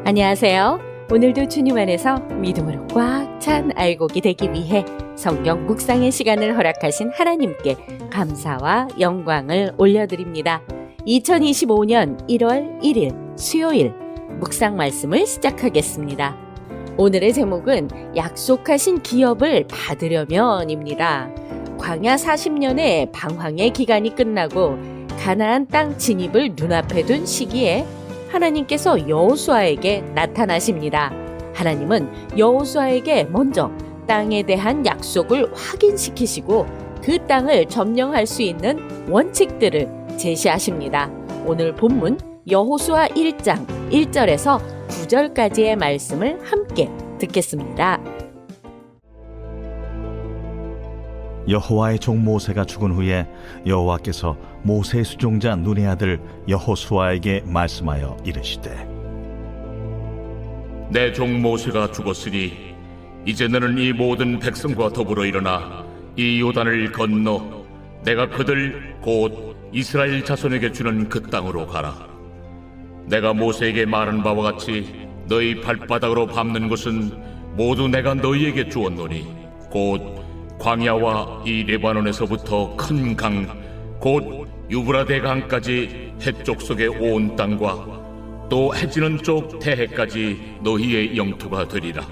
안녕하세요. 오늘도 주님 안에서 믿음으로 꽉 찬 알곡이 되기 위해 성경 묵상의 시간을 허락하신 하나님께 감사와 영광을 올려드립니다. 2025년 1월 1일 수요일 묵상 말씀을 시작하겠습니다. 오늘의 제목은 약속하신 기업을 받으려면입니다. 광야 40년의 방황의 기간이 끝나고 가나안 땅 진입을 눈앞에 둔 시기에 하나님께서 여호수아에게 나타나십니다. 하나님은 여호수아에게 먼저 땅에 대한 약속을 확인시키시고 그 땅을 점령할 수 있는 원칙들을 제시하십니다. 오늘 본문 여호수아 1장 1절에서 9절까지의 말씀을 함께 듣겠습니다. 여호와의 종 모세가 죽은 후에 여호와께서 모세의 수종자 눈의 아들 여호수아에게 말씀하여 이르시되 내 종 모세가 죽었으니 이제 너는 이 모든 백성과 더불어 일어나 이 요단을 건너 내가 그들 곧 이스라엘 자손에게 주는 그 땅으로 가라. 내가 모세에게 말한 바와 같이 너희 발바닥으로 밟는 것은 모두 내가 너희에게 주었노니 곧 광야와 이 레바논에서부터 큰 강, 곧 유브라데 강까지 해쪽 속의 온 땅과 또 해지는 쪽 태해까지 너희의 영토가 되리라.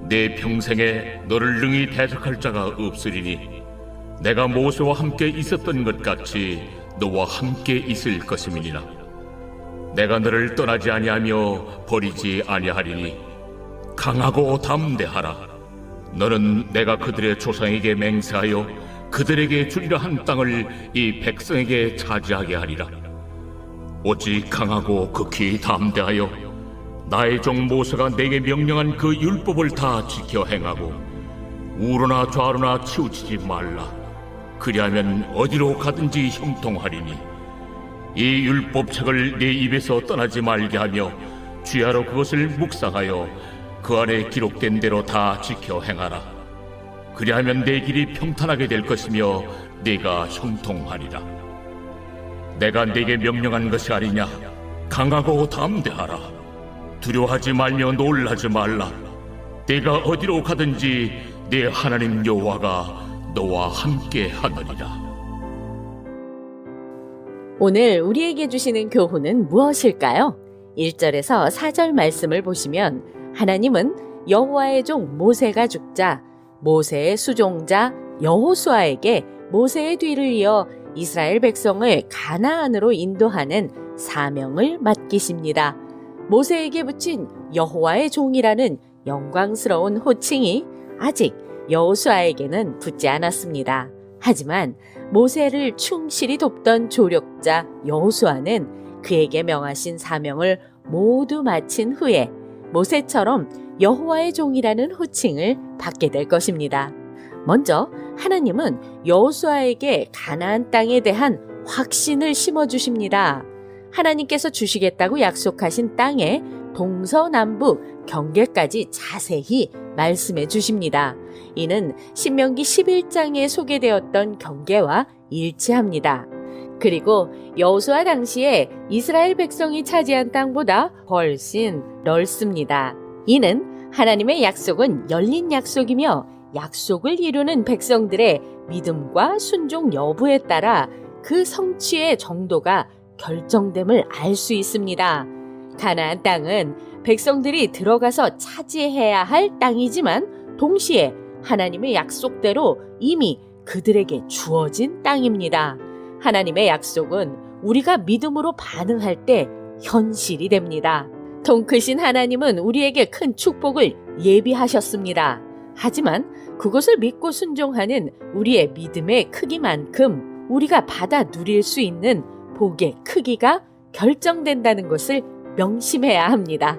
내 평생에 너를 능히 대적할 자가 없으리니 내가 모세와 함께 있었던 것 같이 너와 함께 있을 것임이니라. 내가 너를 떠나지 아니하며 버리지 아니하리니 강하고 담대하라. 너는 내가 그들의 조상에게 맹세하여 그들에게 주리라 한 땅을 이 백성에게 차지하게 하리라. 오직 강하고 극히 담대하여 나의 종 모세가 내게 명령한 그 율법을 다 지켜 행하고 우로나 좌로나 치우치지 말라. 그리하면 어디로 가든지 형통하리니 이 율법책을 내 입에서 떠나지 말게 하며 주야로 그것을 묵상하여 그 안에 기록된 대로 다 지켜 행하라. 그리하면 내 길이 평탄하게 될 것이며 네가 형통하리라. 내가 네게 명령한 것이 아니냐. 강하고 담대하라. 두려워하지 말며 놀라지 말라. 네가 어디로 가든지 네 하나님 여호와가 너와 함께 하느니라. 오늘 우리에게 주시는 교훈은 무엇일까요? 1절에서 4절 말씀을 보시면 하나님은 여호와의 종 모세가 죽자 모세의 수종자 여호수아에게 모세의 뒤를 이어 이스라엘 백성을 가나안으로 인도하는 사명을 맡기십니다. 모세에게 붙인 여호와의 종이라는 영광스러운 호칭이 아직 여호수아에게는 붙지 않았습니다. 하지만 모세를 충실히 돕던 조력자 여호수아는 그에게 명하신 사명을 모두 마친 후에 모세처럼 여호와의 종이라는 호칭을 받게 될 것입니다. 먼저 하나님은 여호수아에게 가나안 땅에 대한 확신을 심어주십니다. 하나님께서 주시겠다고 약속하신 땅의 동서남북 경계까지 자세히 말씀해 주십니다. 이는 신명기 11장에 소개되었던 경계와 일치합니다. 그리고 여호수아 당시에 이스라엘 백성이 차지한 땅보다 훨씬 넓습니다. 이는 하나님의 약속은 열린 약속이며 약속을 이루는 백성들의 믿음과 순종 여부에 따라 그 성취의 정도가 결정됨을 알 수 있습니다. 가나안 땅은 백성들이 들어가서 차지해야 할 땅이지만 동시에 하나님의 약속대로 이미 그들에게 주어진 땅입니다. 하나님의 약속은 우리가 믿음으로 반응할 때 현실이 됩니다. 통크신 하나님은 우리에게 큰 축복을 예비하셨습니다. 하지만 그것을 믿고 순종하는 우리의 믿음의 크기만큼 우리가 받아 누릴 수 있는 복의 크기가 결정된다는 것을 명심해야 합니다.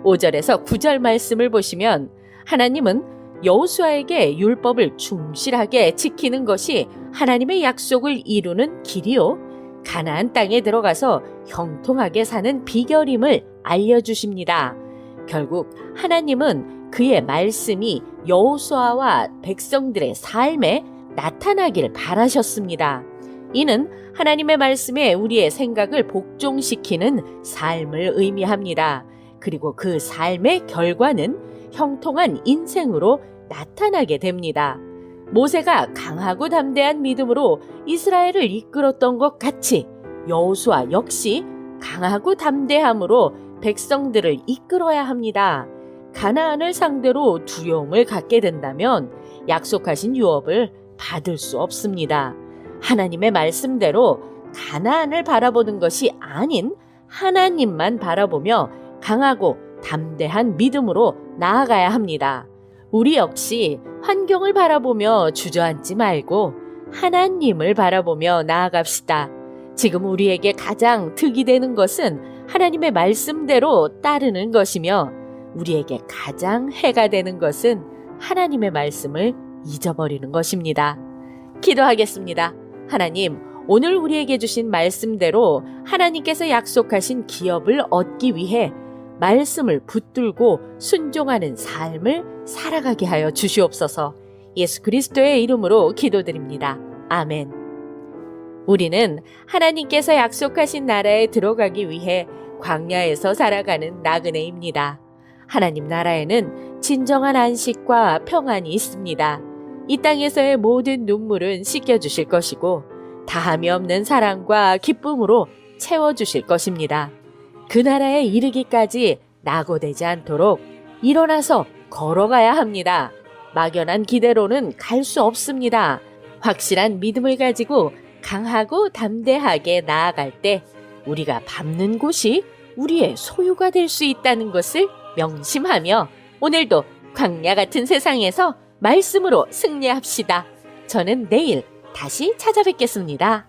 5절에서 9절 말씀을 보시면 하나님은 여호수아에게 율법을 충실하게 지키는 것이 하나님의 약속을 이루는 길이요 가나안 땅에 들어가서 형통하게 사는 비결임을 알려주십니다. 결국 하나님은 그의 말씀이 여호수아와 백성들의 삶에 나타나길 바라셨습니다. 이는 하나님의 말씀에 우리의 생각을 복종시키는 삶을 의미합니다. 그리고 그 삶의 결과는 형통한 인생으로 나타나게 됩니다. 모세가 강하고 담대한 믿음으로 이스라엘을 이끌었던 것 같이 여호수아 역시 강하고 담대함으로 백성들을 이끌어야 합니다. 가나안을 상대로 두려움을 갖게 된다면 약속하신 유업을 받을 수 없습니다. 하나님의 말씀대로 가나안을 바라보는 것이 아닌 하나님만 바라보며 강하고 담대한 믿음으로 나아가야 합니다. 우리 역시 환경을 바라보며 주저앉지 말고 하나님을 바라보며 나아갑시다. 지금 우리에게 가장 득이 되는 것은 하나님의 말씀대로 따르는 것이며 우리에게 가장 해가 되는 것은 하나님의 말씀을 잊어버리는 것입니다. 기도하겠습니다. 하나님, 오늘 우리에게 주신 말씀대로 하나님께서 약속하신 기업을 얻기 위해 말씀을 붙들고 순종하는 삶을 살아가게 하여 주시옵소서. 예수 그리스도의 이름으로 기도드립니다. 아멘. 우리는 하나님께서 약속하신 나라에 들어가기 위해 광야에서 살아가는 나그네입니다. 하나님 나라에는 진정한 안식과 평안이 있습니다. 이 땅에서의 모든 눈물은 씻겨주실 것이고 다함이 없는 사랑과 기쁨으로 채워주실 것입니다. 그 나라에 이르기까지 낙오되지 않도록 일어나서 걸어가야 합니다. 막연한 기대로는 갈 수 없습니다. 확실한 믿음을 가지고 강하고 담대하게 나아갈 때 우리가 밟는 곳이 우리의 소유가 될 수 있다는 것을 명심하며 오늘도 광야 같은 세상에서 말씀으로 승리합시다. 저는 내일 다시 찾아뵙겠습니다.